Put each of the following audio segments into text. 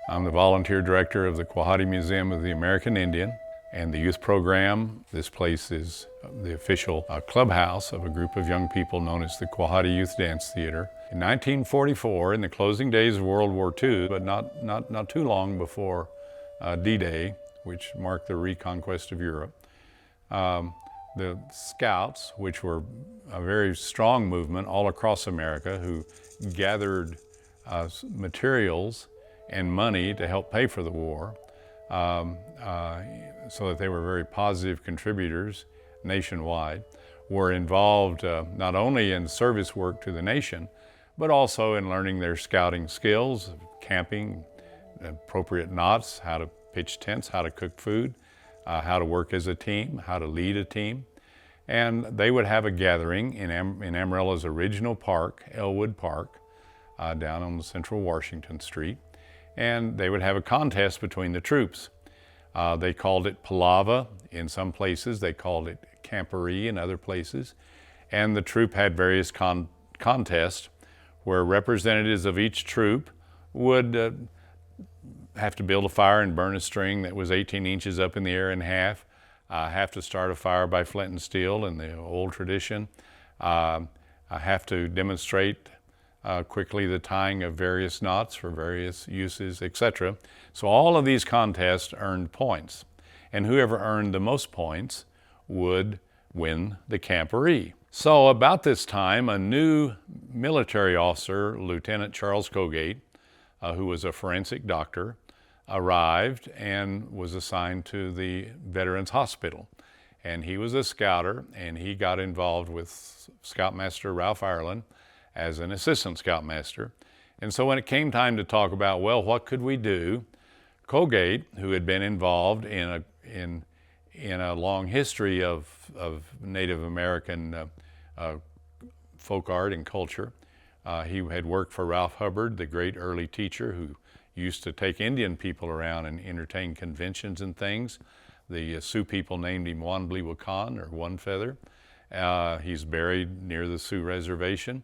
I'm the volunteer director of the Kwahati Museum of the American Indian and the youth program. This place is the official clubhouse of a group of young people known as the Kwahadi Youth Dance Theater. In 1944, in the closing days of World War II, but not too long before D-Day, which marked the reconquest of Europe, the Scouts, which were a very strong movement all across America, who gathered materials and money to help pay for the war, so that they were very positive contributors nationwide, were involved not only in service work to the nation, but also in learning their scouting skills, camping, appropriate knots, how to pitch tents, how to cook food, how to work as a team, how to lead a team. And they would have a gathering in Amarella's original park, Elwood Park, down on Central Washington Street. And they would have a contest between the troops. They called it Palava in some places, they called it Camporee in other places. And the troop had various contests where representatives of each troop would have to build a fire and burn a string that was 18 inches up in the air in half, have to start a fire by flint and steel in the old tradition, have to demonstrate quickly the tying of various knots for various uses, etc. So all of these contests earned points, and whoever earned the most points would win the Camporee. So about this time, a new military officer, Lieutenant Charles Colgate, who was a forensic doctor, arrived and was assigned to the Veterans Hospital. And he was a scouter, and he got involved with Scoutmaster Ralph Ireland as an assistant scoutmaster. And so when it came time to talk about, well, what could we do, Colgate, who had been involved in a long history of Native American folk art and culture. He had worked for Ralph Hubbard, the great early teacher who used to take Indian people around and entertain conventions and things. The Sioux people named him Wanbliwakan, or One Feather. He's buried near the Sioux Reservation.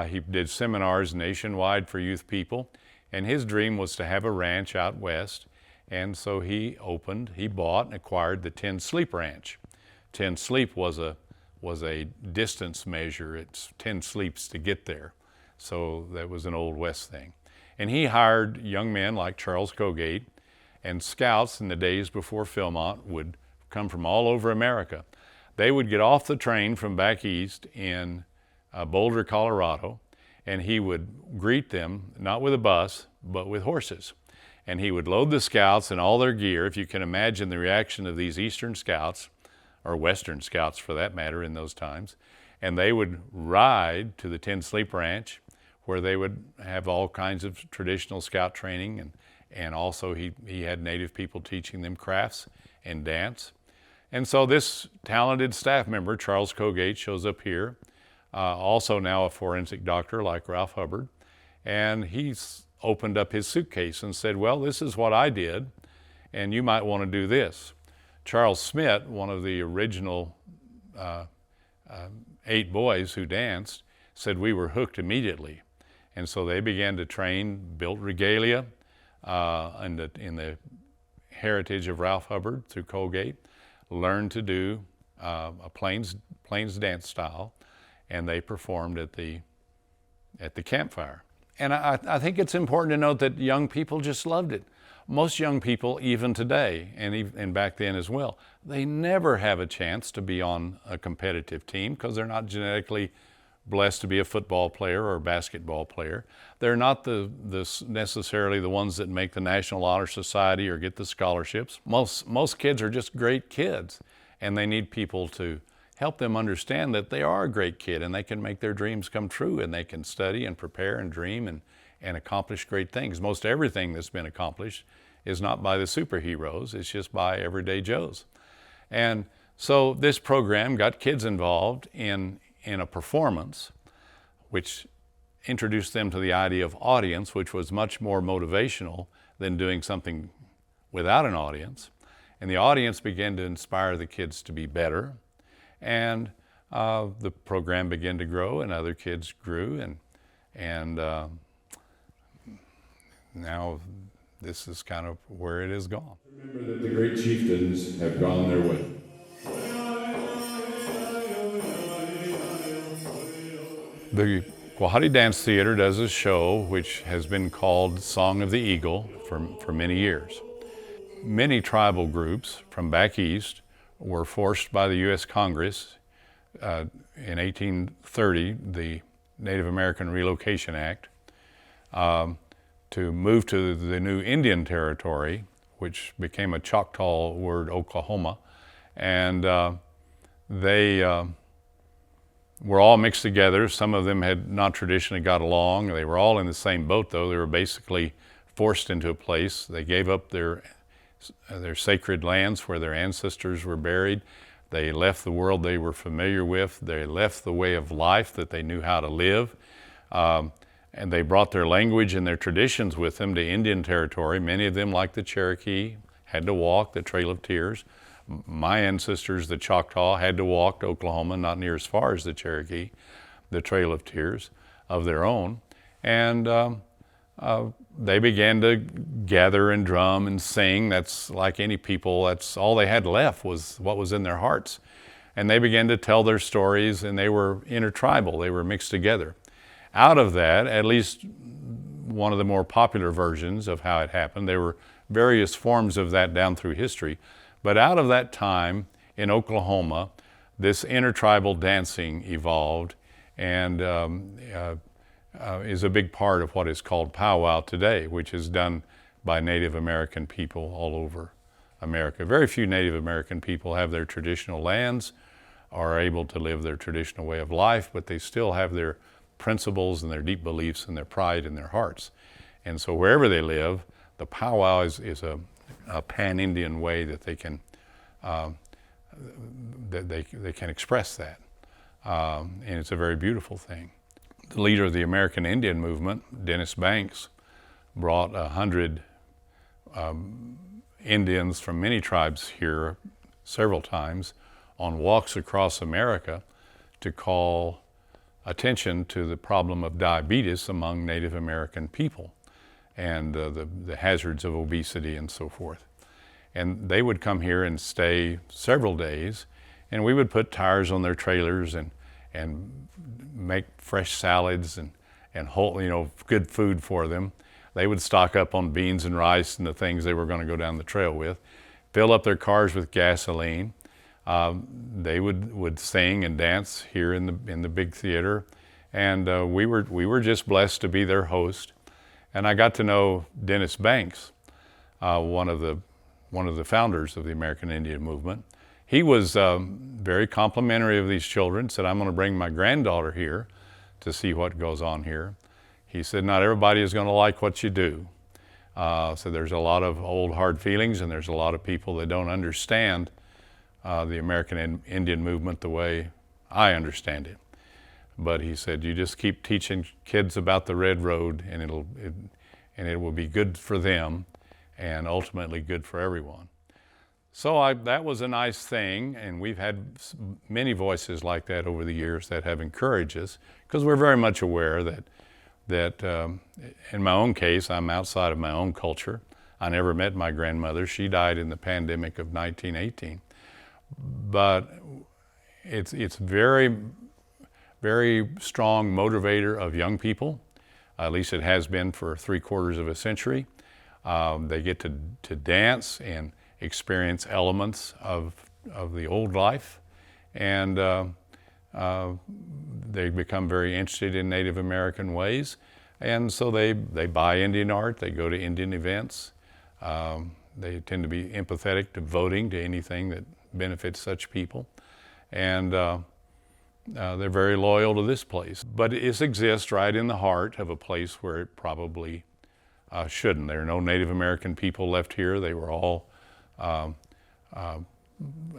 He did seminars nationwide for youth people, and his dream was to have a ranch out west. And so he bought and acquired the 10 Sleep Ranch. 10 Sleep was a distance measure. It's 10 sleeps to get there. So that was an Old West thing. And he hired young men like Charles Colgate, and scouts in the days before Philmont would come from all over America. They would get off the train from back east in Boulder, Colorado, and he would greet them, not with a bus, but with horses. And he would load the scouts and all their gear. If you can imagine the reaction of these Eastern scouts, or Western scouts for that matter in those times, and they would ride to the 10 Sleep Ranch, where they would have all kinds of traditional scout training, and also he had Native people teaching them crafts and dance. And so this talented staff member, Charles Colgate, shows up here, also now a forensic doctor like Ralph Hubbard, and he's opened up his suitcase and said, well, this is what I did, and you might want to do this. Charles Smith, one of the original 8 boys who danced, said we were hooked immediately. And so they began to train, built regalia in the heritage of Ralph Hubbard through Colgate, learned to do a Plains dance style, and they performed at the campfire. And I think it's important to note that young people just loved it. Most young people, even today, and back then as well, they never have a chance to be on a competitive team because they're not genetically blessed to be a football player or a basketball player. They're not necessarily the ones that make the National Honor Society or get the scholarships. Most kids are just great kids, and they need people to help them understand that they are a great kid and they can make their dreams come true, and they can study and prepare and dream and accomplish great things. Most everything that's been accomplished is not by the superheroes, it's just by everyday Joes. And so this program got kids involved in a performance, which introduced them to the idea of audience, which was much more motivational than doing something without an audience. And the audience began to inspire the kids to be better. And the program began to grow, and other kids grew, and now this is kind of where it has gone. Remember that the great chieftains have gone their way. The Kwahati Dance Theater does a show which has been called Song of the Eagle for many years. Many tribal groups from back east were forced by the U.S. Congress in 1830, the Native American Relocation Act, to move to the new Indian Territory, which became a Choctaw word, Oklahoma, and they were all mixed together. Some of them had not traditionally got along. They were all in the same boat, though. They were basically forced into a place. They gave up their sacred lands where their ancestors were buried. They left the world they were familiar with. They left the way of life that they knew how to live. And they brought their language and their traditions with them to Indian Territory. Many of them, like the Cherokee, had to walk the Trail of Tears. My ancestors, the Choctaw, had to walk to Oklahoma, not near as far as the Cherokee, the Trail of Tears of their own. And they began to gather and drum and sing. That's like any people, that's all they had left was what was in their hearts. And they began to tell their stories, and they were intertribal, they were mixed together. Out of that, at least one of the more popular versions of how it happened, there were various forms of that down through history, but out of that time in Oklahoma, this intertribal dancing evolved and is a big part of what is called powwow today, which is done by Native American people all over America. Very few Native American people have their traditional lands, are able to live their traditional way of life, but they still have their principles and their deep beliefs and their pride in their hearts. And so wherever they live, the powwow is a pan-Indian way that they can they can express that, and it's a very beautiful thing. The leader of the American Indian movement, Dennis Banks, brought 100 Indians from many tribes here several times on walks across America to call attention to the problem of diabetes among Native American people and the hazards of obesity and so forth. And they would come here and stay several days, and we would put tires on their trailers and make fresh salads and whole, good food for them. They would stock up on beans and rice and the things they were going to go down the trail with, fill up their cars with gasoline. They would sing and dance here in the big theater, and we were just blessed to be their host. And I got to know Dennis Banks, one of the founders of the American Indian movement. He was very complimentary of these children, said, I'm going to bring my granddaughter here to see what goes on here. He said, not everybody is going to like what you do. So there's a lot of old hard feelings, and there's a lot of people that don't understand the American Indian movement the way I understand it. But he said, you just keep teaching kids about the Red Road, and it will be good for them and ultimately good for everyone. So that was a nice thing, and we've had many voices like that over the years that have encouraged us, because we're very much aware that in my own case, I'm outside of my own culture. I never met my grandmother. She died in the pandemic of 1918. But it's very, very strong motivator of young people. At least it has been for 3/4 of a century. They get to dance and experience elements of the old life, and they become very interested in Native American ways, and so they buy Indian art, they go to Indian events, they tend to be empathetic to voting, to anything that benefits such people, and they're very loyal to this place. But it exists right in the heart of a place where it probably shouldn't. There are no Native American people left here. They were all,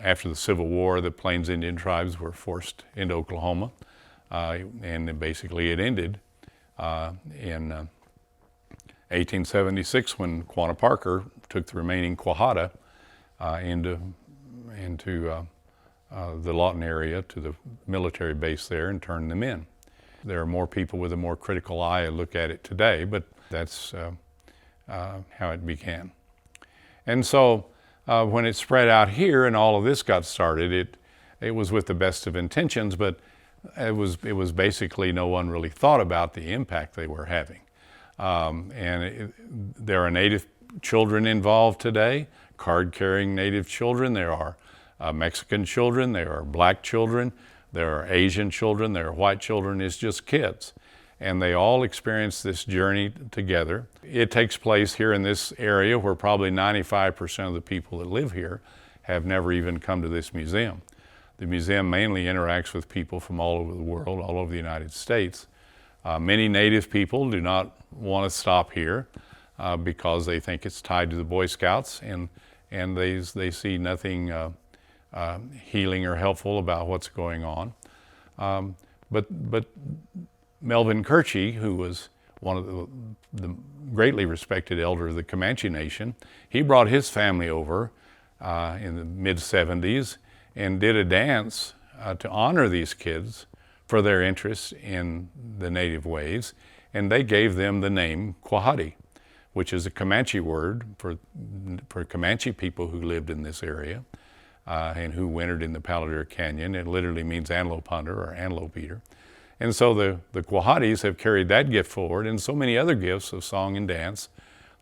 after the Civil War, the Plains Indian tribes were forced into Oklahoma, and basically it ended in 1876 when Quanah Parker took the remaining Kwahati into the Lawton area, to the military base there, and turned them in. There are more people with a more critical eye look at it today, but that's how it began. And so when it spread out here and all of this got started, it was with the best of intentions, but it was basically no one really thought about the impact they were having. There are Native children involved today, card-carrying Native children. There are Mexican children, there are black children, there are Asian children, there are white children. It's just kids. And they all experience this journey together. It takes place here in this area where probably 95% of the people that live here have never even come to this museum. The museum mainly interacts with people from all over the world, all over the United States. Many Native people do not want to stop here because they think it's tied to the Boy Scouts, and they see nothing healing or helpful about what's going on. But Melvin Ritchie, who was one of the greatly respected elder of the Comanche Nation, he brought his family over in the mid-70s and did a dance to honor these kids for their interest in the Native ways, and they gave them the name Kwahati, which is a Comanche word for Comanche people who lived in this area and who wintered in the Palo Duro Canyon. It literally means antelope hunter or antelope eater. And so the Kwahatis have carried that gift forward, and so many other gifts of song and dance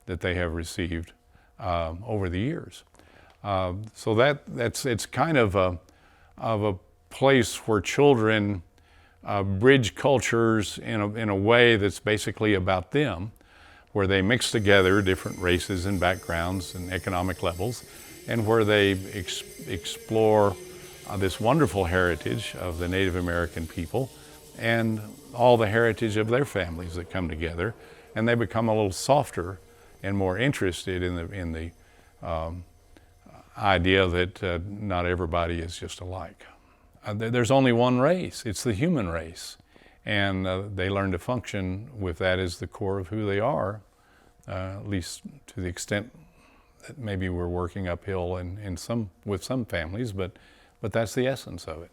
that they have received over the years. So it's kind of a place where children bridge cultures in a way that's basically about them, where they mix together different races and backgrounds and economic levels, and where they explore this wonderful heritage of the Native American people and all the heritage of their families that come together, and they become a little softer and more interested in the idea that not everybody is just alike. There's only one race, it's the human race, and they learn to function with that as the core of who they are, at least to the extent that maybe we're working uphill with some families, but that's the essence of it.